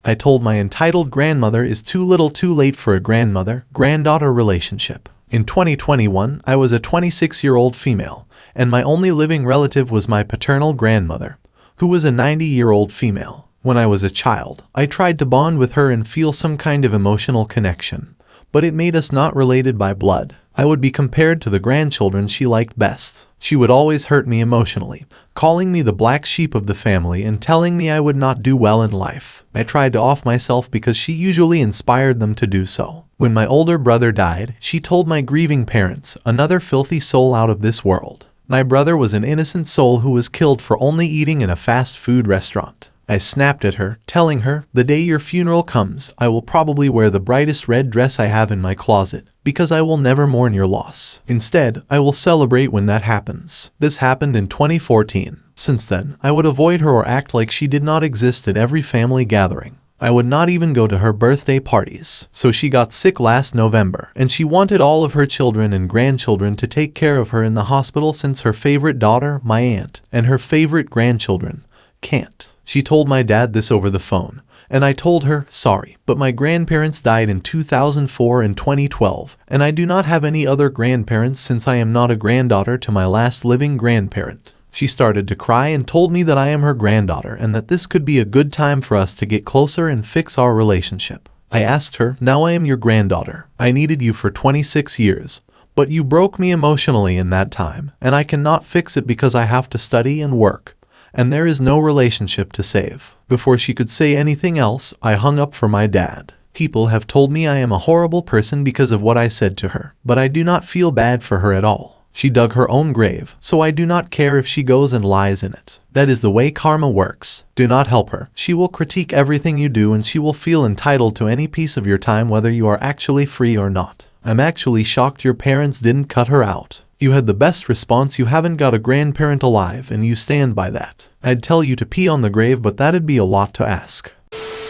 I told my entitled grandmother is too little too late for a grandmother-granddaughter relationship. In 2021, I was a 26-year-old female, and my only living relative was my paternal grandmother, who was a 90-year-old female. When I was a child, I tried to bond with her and feel some kind of emotional connection, but it made us not related by blood. I would be compared to the grandchildren she liked best. She would always hurt me emotionally, calling me the black sheep of the family and telling me I would not do well in life. I tried to off myself because she usually inspired them to do so. When my older brother died, she told my grieving parents, another filthy soul out of this world. My brother was an innocent soul who was killed for only eating in a fast food restaurant. I snapped at her, telling her, the day your funeral comes, I will probably wear the brightest red dress I have in my closet, because I will never mourn your loss. Instead, I will celebrate when that happens. This happened in 2014. Since then, I would avoid her or act like she did not exist at every family gathering. I would not even go to her birthday parties. So she got sick last November, and she wanted all of her children and grandchildren to take care of her in the hospital since her favorite daughter, my aunt, and her favorite grandchildren can't. She told my dad this over the phone, and I told her, sorry, but my grandparents died in 2004 and 2012, and I do not have any other grandparents since I am not a granddaughter to my last living grandparent. She started to cry and told me that I am her granddaughter and that this could be a good time for us to get closer and fix our relationship. I asked her, now I am your granddaughter. I needed you for 26 years, but you broke me emotionally in that time, and I cannot fix it because I have to study and work. And there is no relationship to save. Before she could say anything else, I hung up for my dad. People have told me I am a horrible person because of what I said to her, but I do not feel bad for her at all. She dug her own grave, so I do not care if she goes and lies in it. That is the way karma works. Do not help her. She will critique everything you do and she will feel entitled to any piece of your time whether you are actually free or not. I'm actually shocked your parents didn't cut her out. You had the best response, you haven't got a grandparent alive and you stand by that. I'd tell you to pee on the grave, but that'd be a lot to ask.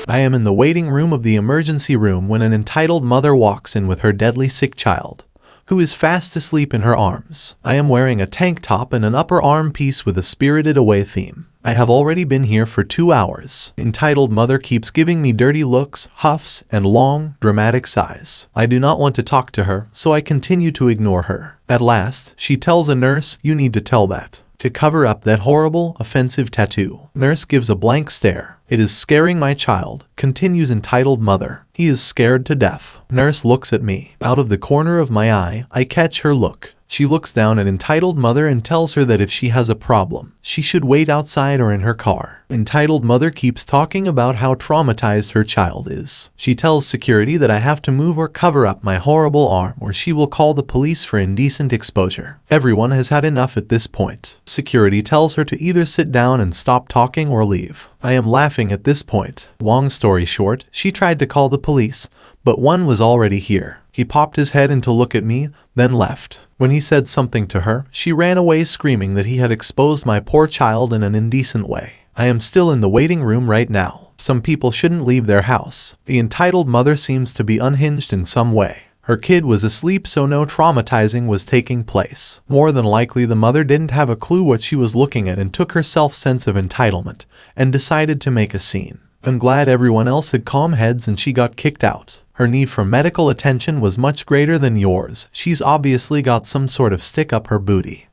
I am in the waiting room of the emergency room when an entitled mother walks in with her deadly sick child, who is fast asleep in her arms. I am wearing a tank top and an upper arm piece with a Spirited Away theme. I have already been here for 2 hours. Entitled mother keeps giving me dirty looks, huffs, and long, dramatic sighs. I do not want to talk to her, so I continue to ignore her. At last, she tells a nurse, you need to tell that, to cover up that horrible, offensive tattoo. Nurse gives a blank stare. It is scaring my child, continues entitled mother. He is scared to death. Nurse looks at me. Out of the corner of my eye, I catch her look. She looks down at entitled mother and tells her that if she has a problem, she should wait outside or in her car. Entitled mother keeps talking about how traumatized her child is. She tells security that I have to move or cover up my horrible arm or she will call the police for indecent exposure. Everyone has had enough at this point. Security tells her to either sit down and stop talking or leave. I am laughing at this point. Long story short, she tried to call the police, but one was already here. He popped his head in to look at me, then left. When he said something to her, she ran away screaming that he had exposed my poor child in an indecent way. I am still in the waiting room right now. Some people shouldn't leave their house. The entitled mother seems to be unhinged in some way. Her kid was asleep, so no traumatizing was taking place. More than likely the mother didn't have a clue what she was looking at and took her self-sense of entitlement and decided to make a scene. I'm glad everyone else had calm heads and she got kicked out. Her need for medical attention was much greater than yours. She's obviously got some sort of stick up her booty.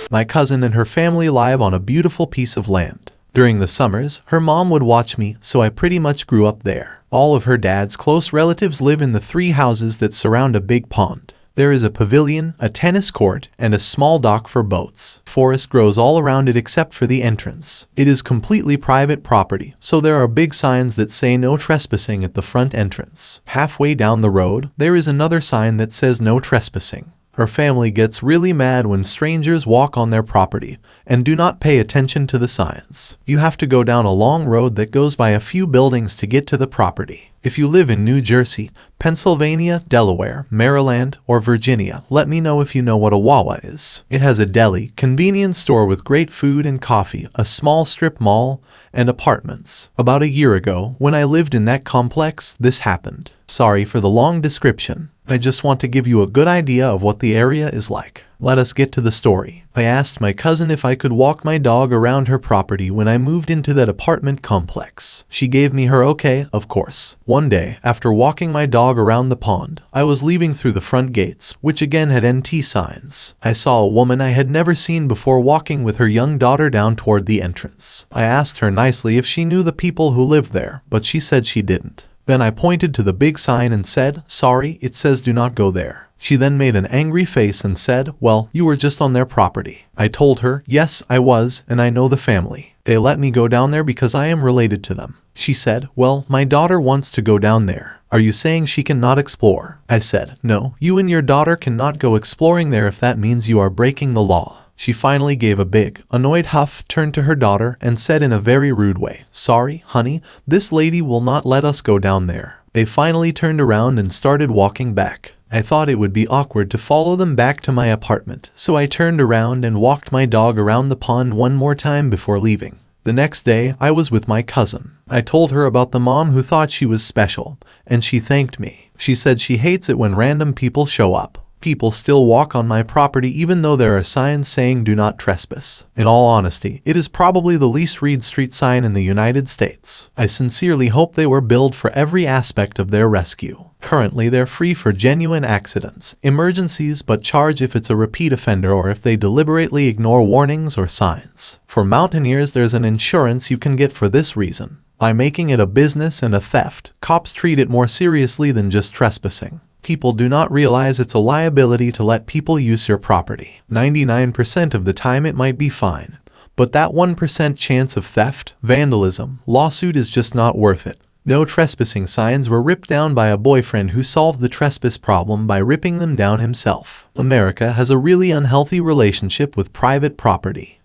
My cousin and her family live on a beautiful piece of land. During the summers, her mom would watch me, so I pretty much grew up there. All of her dad's close relatives live in the 3 houses that surround a big pond. There is a pavilion, a tennis court, and a small dock for boats. Forest grows all around it except for the entrance. It is completely private property, so there are big signs that say no trespassing at the front entrance. Halfway down the road, there is another sign that says no trespassing. Her family gets really mad when strangers walk on their property and do not pay attention to the signs. You have to go down a long road that goes by a few buildings to get to the property. If you live in New Jersey, Pennsylvania, Delaware, Maryland, or Virginia, let me know if you know what a Wawa is. It has a deli, convenience store with great food and coffee, a small strip mall, and apartments. About a year ago, when I lived in that complex, this happened. Sorry for the long description. I just want to give you a good idea of what the area is like. Let us get to the story. I asked my cousin if I could walk my dog around her property when I moved into that apartment complex. She gave me her okay, of course. One day, after walking my dog around the pond, I was leaving through the front gates, which again had NT signs. I saw a woman I had never seen before walking with her young daughter down toward the entrance. I asked her nicely if she knew the people who lived there, but she said she didn't. Then I pointed to the big sign and said, "Sorry, it says do not go there." She then made an angry face and said, "Well, you were just on their property." I told her, "Yes, I was, and I know the family. They let me go down there because I am related to them." She said, "Well, my daughter wants to go down there. Are you saying she cannot explore?" I said, "No, you and your daughter cannot go exploring there if that means you are breaking the law." She finally gave a big, annoyed huff, turned to her daughter, and said in a very rude way, "Sorry, honey, this lady will not let us go down there." They finally turned around and started walking back. I thought it would be awkward to follow them back to my apartment, so I turned around and walked my dog around the pond one more time before leaving. The next day, I was with my cousin. I told her about the mom who thought she was special, and she thanked me. She said she hates it when random people show up. People still walk on my property even though there are signs saying do not trespass. In all honesty, it is probably the least read street sign in the United States. I sincerely hope they were billed for every aspect of their rescue. Currently, they're free for genuine accidents, emergencies, but charge if it's a repeat offender or if they deliberately ignore warnings or signs. For mountaineers, there's an insurance you can get for this reason. By making it a business and a theft, cops treat it more seriously than just trespassing. People do not realize it's a liability to let people use your property. 99% of the time it might be fine, but that 1% chance of theft, vandalism, lawsuit is just not worth it. No trespassing signs were ripped down by a boyfriend who solved the trespass problem by ripping them down himself. America has a really unhealthy relationship with private property.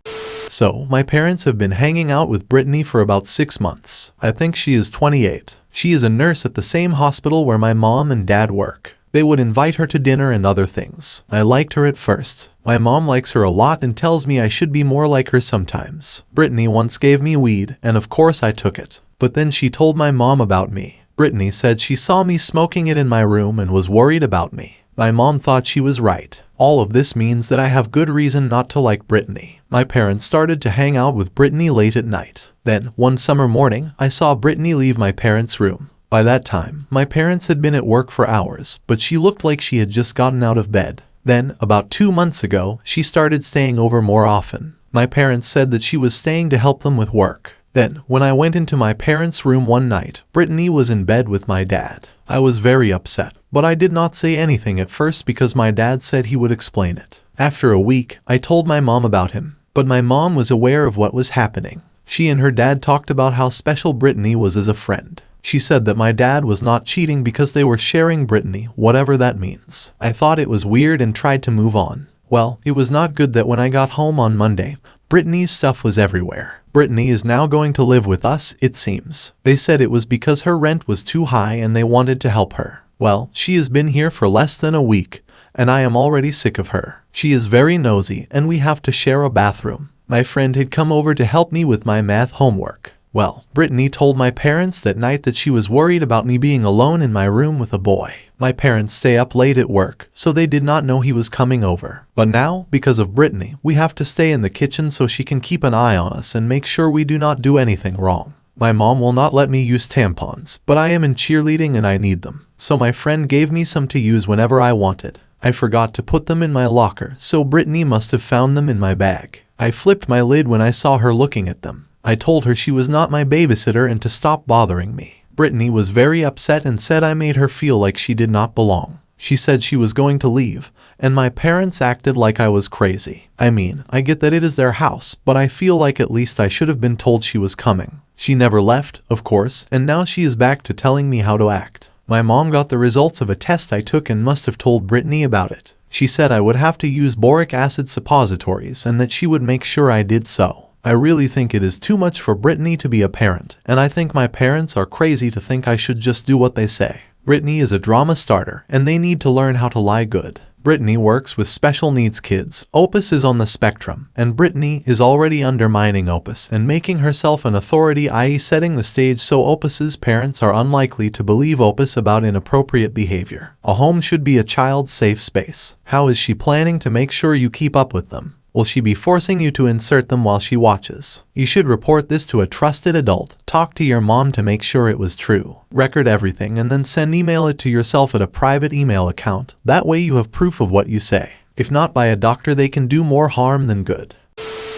So, my parents have been hanging out with Brittany for about 6 months. I think she is 28. She is a nurse at the same hospital where my mom and dad work. They would invite her to dinner and other things. I liked her at first. My mom likes her a lot and tells me I should be more like her sometimes. Brittany once gave me weed, and of course I took it. But then she told my mom about me. Brittany said she saw me smoking it in my room and was worried about me. My mom thought she was right. All of this means that I have good reason not to like Brittany. My parents started to hang out with Brittany late at night. Then, one summer morning, I saw Brittany leave my parents' room. By that time, my parents had been at work for hours, but she looked like she had just gotten out of bed. Then, about 2 months ago, she started staying over more often. My parents said that she was staying to help them with work. Then, when I went into my parents' room one night, Brittany was in bed with my dad. I was very upset, but I did not say anything at first because my dad said he would explain it. After a week, I told my mom about him, but my mom was aware of what was happening. She and her dad talked about how special Brittany was as a friend. She said that my dad was not cheating because they were sharing Brittany, whatever that means. I thought it was weird and tried to move on. Well, it was not good that when I got home on Monday, Brittany's stuff was everywhere. Brittany is now going to live with us, it seems. They said it was because her rent was too high and they wanted to help her. Well, she has been here for less than a week, and I am already sick of her. She is very nosy, and we have to share a bathroom. My friend had come over to help me with my math homework. Well, Brittany told my parents that night that she was worried about me being alone in my room with a boy. My parents stay up late at work, so they did not know he was coming over. But now, because of Brittany, we have to stay in the kitchen so she can keep an eye on us and make sure we do not do anything wrong. My mom will not let me use tampons, but I am in cheerleading and I need them. So my friend gave me some to use whenever I wanted. I forgot to put them in my locker, so Brittany must have found them in my bag. I flipped my lid when I saw her looking at them. I told her she was not my babysitter and to stop bothering me. Brittany was very upset and said I made her feel like she did not belong. She said she was going to leave, and my parents acted like I was crazy. I mean, I get that it is their house, but I feel like at least I should have been told she was coming. She never left, of course, and now she is back to telling me how to act. My mom got the results of a test I took and must have told Brittany about it. She said I would have to use boric acid suppositories and that she would make sure I did so. I really think it is too much for Brittany to be a parent, and I think my parents are crazy to think I should just do what they say. Brittany is a drama starter, and they need to learn how to lie good. Brittany works with special needs kids. Opus is on the spectrum, and Brittany is already undermining Opus and making herself an authority, i.e. setting the stage so Opus's parents are unlikely to believe Opus about inappropriate behavior. A home should be a child's safe space. How is she planning to make sure you keep up with them? Will she be forcing you to insert them while she watches? You should report this to a trusted adult. Talk to your mom to make sure it was true. Record everything and then email it to yourself at a private email account. That way you have proof of what you say. If not by a doctor, they can do more harm than good.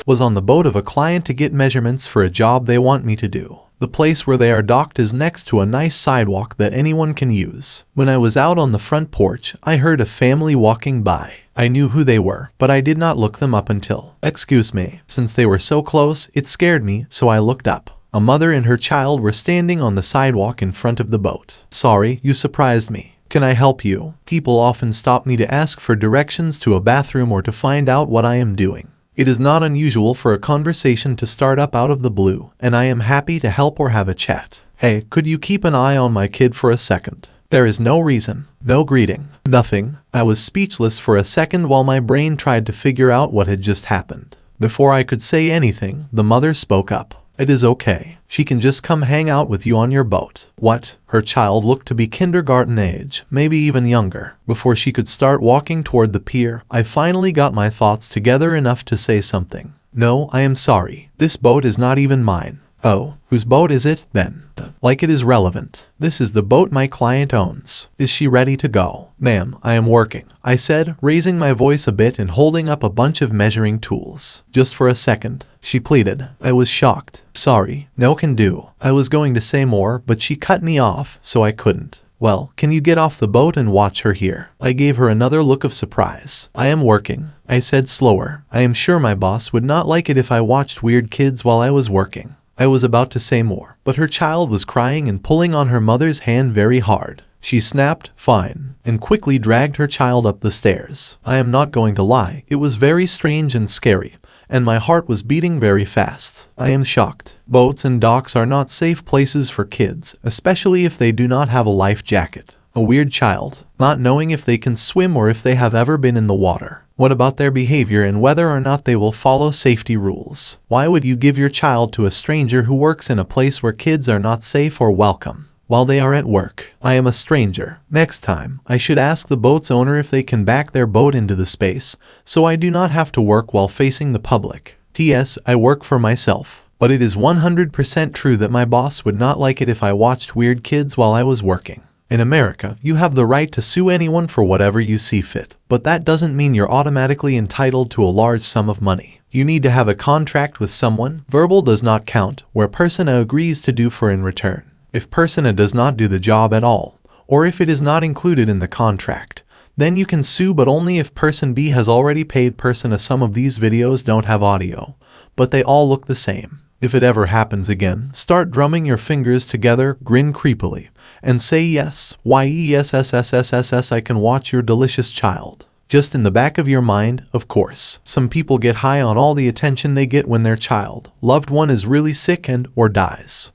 Was on the boat of a client to get measurements for a job they want me to do. The place where they are docked is next to a nice sidewalk that anyone can use. When I was out on the front porch, I heard a family walking by. I knew who they were, but I did not look them up until, excuse me, since they were so close, it scared me, so I looked up. A mother and her child were standing on the sidewalk in front of the boat. Sorry, you surprised me. Can I help you? People often stop me to ask for directions to a bathroom or to find out what I am doing. It is not unusual for a conversation to start up out of the blue, and I am happy to help or have a chat. Hey, could you keep an eye on my kid for a second? There is no reason, no greeting, nothing. I was speechless for a second while my brain tried to figure out what had just happened. Before I could say anything, the mother spoke up. It is okay. She can just come hang out with you on your boat. What? Her child looked to be kindergarten age, maybe even younger. Before she could start walking toward the pier, I finally got my thoughts together enough to say something. No, I am sorry. This boat is not even mine. Oh, whose boat is it, then? Like it is relevant. This is the boat my client owns. Is she ready to go? Ma'am, I am working, I said, raising my voice a bit and holding up a bunch of measuring tools. Just for a second, she pleaded. I was shocked. Sorry, no can do. I was going to say more, but she cut me off, so I couldn't. Well, can you get off the boat and watch her here? I gave her another look of surprise. I am working, I said slower. I am sure my boss would not like it if I watched weird kids while I was working. I was about to say more, but her child was crying and pulling on her mother's hand very hard. She snapped, fine, and quickly dragged her child up the stairs. I am not going to lie, it was very strange and scary, and my heart was beating very fast. I am shocked. Boats and docks are not safe places for kids, especially if they do not have a life jacket. A weird child, not knowing if they can swim or if they have ever been in the water. What about their behavior and whether or not they will follow safety rules? Why would you give your child to a stranger who works in a place where kids are not safe or welcome? While they are at work, I am a stranger. Next time, I should ask the boat's owner if they can back their boat into the space, so I do not have to work while facing the public. P.S. I work for myself, but it is 100% true that my boss would not like it if I watched weird kids while I was working. In America, you have the right to sue anyone for whatever you see fit, but that doesn't mean you're automatically entitled to a large sum of money. You need to have a contract with someone. Verbal does not count, where person A agrees to do for in return. If person A does not do the job at all, or if it is not included in the contract, then you can sue, but only if person B has already paid person A. Some of these videos don't have audio, but they all look the same. If it ever happens again, start drumming your fingers together, grin creepily, and say yes, yes, I can watch your delicious child. Just in the back of your mind, of course. Some people get high on all the attention they get when their child, loved one is really sick and or dies.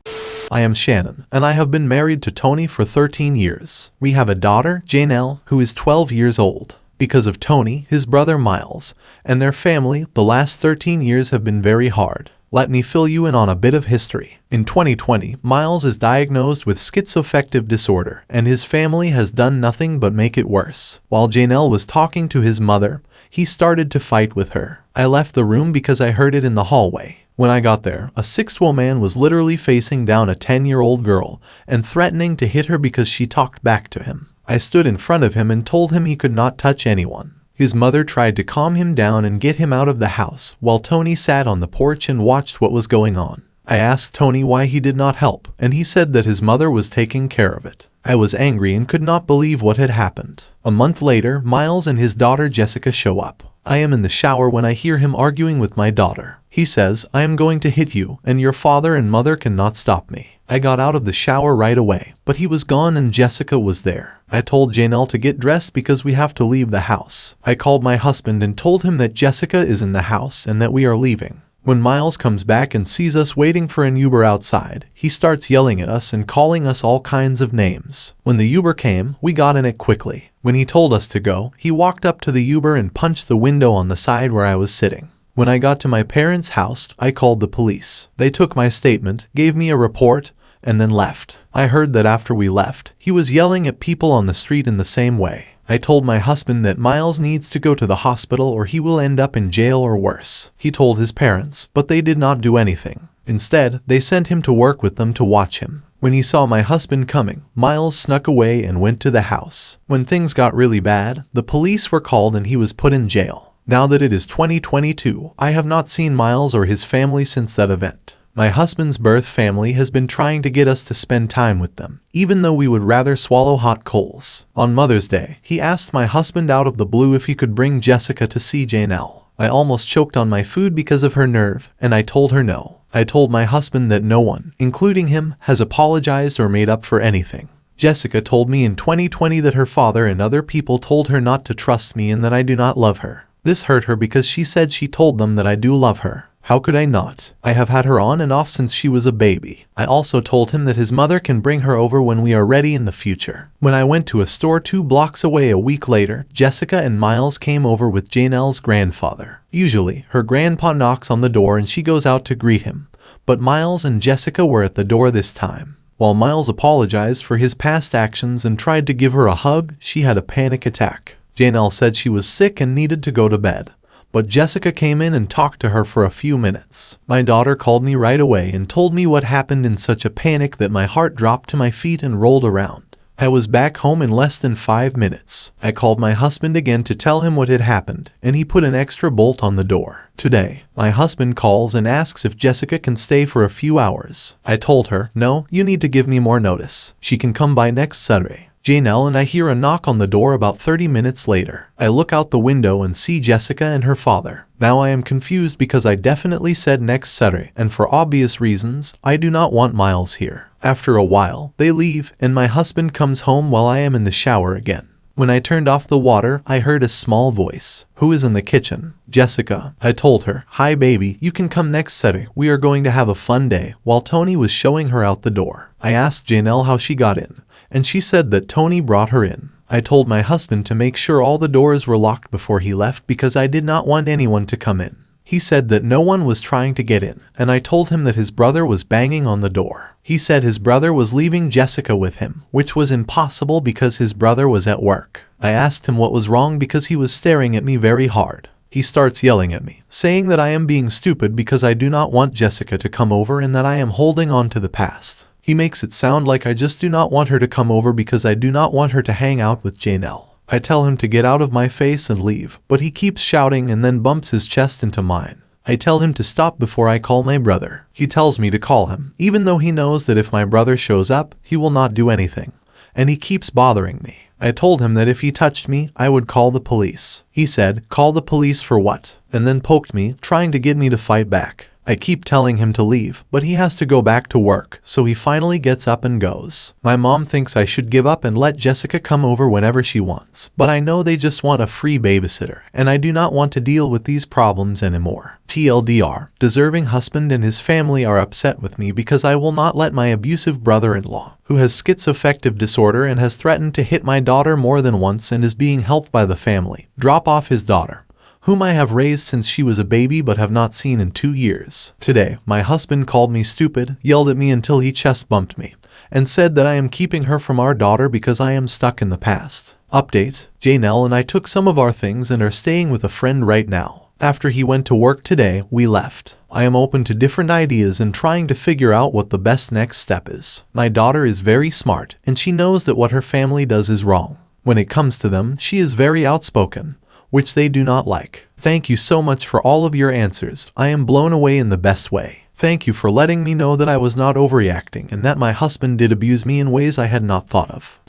I am Shannon, and I have been married to Tony for 13 years. We have a daughter, Janelle, who is 12 years old. Because of Tony, his brother Miles, and their family, the last 13 years have been very hard. Let me fill you in on a bit of history. In 2020, Miles is diagnosed with schizoaffective disorder, and his family has done nothing but make it worse. While Janelle was talking to his mother, he started to fight with her. I left the room because I heard it in the hallway. When I got there, a 6-year-old man was literally facing down a 10-year-old girl and threatening to hit her because she talked back to him. I stood in front of him and told him he could not touch anyone. His mother tried to calm him down and get him out of the house, while Tony sat on the porch and watched what was going on. I asked Tony why he did not help, and he said that his mother was taking care of it. I was angry and could not believe what had happened. A month later, Miles and his daughter Jessica show up. I am in the shower when I hear him arguing with my daughter. He says, I am going to hit you, and your father and mother cannot stop me. I got out of the shower right away, but he was gone and Jessica was there. I told Janelle to get dressed because we have to leave the house. I called my husband and told him that Jessica is in the house and that we are leaving. When Miles comes back and sees us waiting for an Uber outside, he starts yelling at us and calling us all kinds of names. When the Uber came, we got in it quickly. When he told us to go, he walked up to the Uber and punched the window on the side where I was sitting. When I got to my parents' house, I called the police. They took my statement, gave me a report, and then left. I heard that after we left, he was yelling at people on the street in the same way. I told my husband that Miles needs to go to the hospital or he will end up in jail or worse. He told his parents, but they did not do anything. Instead, they sent him to work with them to watch him. When he saw my husband coming, Miles snuck away and went to the house. When things got really bad, the police were called and he was put in jail. Now that it is 2022, I have not seen Miles or his family since that event. My husband's birth family has been trying to get us to spend time with them, even though we would rather swallow hot coals. On Mother's Day, he asked my husband out of the blue if he could bring Jessica to see Janelle. I almost choked on my food because of her nerve, and I told her no. I told my husband that no one, including him, has apologized or made up for anything. Jessica told me in 2020 that her father and other people told her not to trust me and that I do not love her. This hurt her because she said she told them that I do love her. How could I not? I have had her on and off since she was a baby. I also told him that his mother can bring her over when we are ready in the future. When I went to a store 2 blocks away a week later, Jessica and Miles came over with Janelle's grandfather. Usually, her grandpa knocks on the door and she goes out to greet him. But Miles and Jessica were at the door this time. While Miles apologized for his past actions and tried to give her a hug, she had a panic attack. Janelle said she was sick and needed to go to bed. But Jessica came in and talked to her for a few minutes. My daughter called me right away and told me what happened in such a panic that my heart dropped to my feet and rolled around. I was back home in less than 5 minutes. I called my husband again to tell him what had happened, and he put an extra bolt on the door. Today, my husband calls and asks if Jessica can stay for a few hours. I told her, no, you need to give me more notice. She can come by next Saturday. Janelle and I hear a knock on the door about 30 minutes later. I look out the window and see Jessica and her father. Now I am confused because I definitely said next Saturday, and for obvious reasons, I do not want Miles here. After a while, they leave, and my husband comes home while I am in the shower again. When I turned off the water, I heard a small voice. Who is in the kitchen? Jessica. I told her, hi baby, you can come next Saturday. We are going to have a fun day, while Tony was showing her out the door. I asked Janelle how she got in, and she said that Tony brought her in. I told my husband to make sure all the doors were locked before he left because I did not want anyone to come in. He said that no one was trying to get in, and I told him that his brother was banging on the door. He said his brother was leaving Jessica with him, which was impossible because his brother was at work. I asked him what was wrong because he was staring at me very hard. He starts yelling at me, saying that I am being stupid because I do not want Jessica to come over and that I am holding on to the past. He makes it sound like I just do not want her to come over because I do not want her to hang out with Janelle. I tell him to get out of my face and leave, but he keeps shouting and then bumps his chest into mine. I tell him to stop before I call my brother. He tells me to call him, even though he knows that if my brother shows up, he will not do anything. And he keeps bothering me. I told him that if he touched me, I would call the police. He said, call the police for what? And then poked me, trying to get me to fight back. I keep telling him to leave, but he has to go back to work, so he finally gets up and goes. My mom thinks I should give up and let Jessica come over whenever she wants, but I know they just want a free babysitter, and I do not want to deal with these problems anymore. TLDR, deserving husband and his family are upset with me because I will not let my abusive brother-in-law, who has schizoaffective disorder and has threatened to hit my daughter more than once and is being helped by the family, drop off his daughter, whom I have raised since she was a baby but have not seen in 2 years. Today, my husband called me stupid, yelled at me until he chest bumped me, and said that I am keeping her from our daughter because I am stuck in the past. Update: Janelle and I took some of our things and are staying with a friend right now. After he went to work today, we left. I am open to different ideas and trying to figure out what the best next step is. My daughter is very smart, and she knows that what her family does is wrong. When it comes to them, she is very outspoken, which they do not like. Thank you so much for all of your answers. I am blown away in the best way. Thank you for letting me know that I was not overreacting and that my husband did abuse me in ways I had not thought of.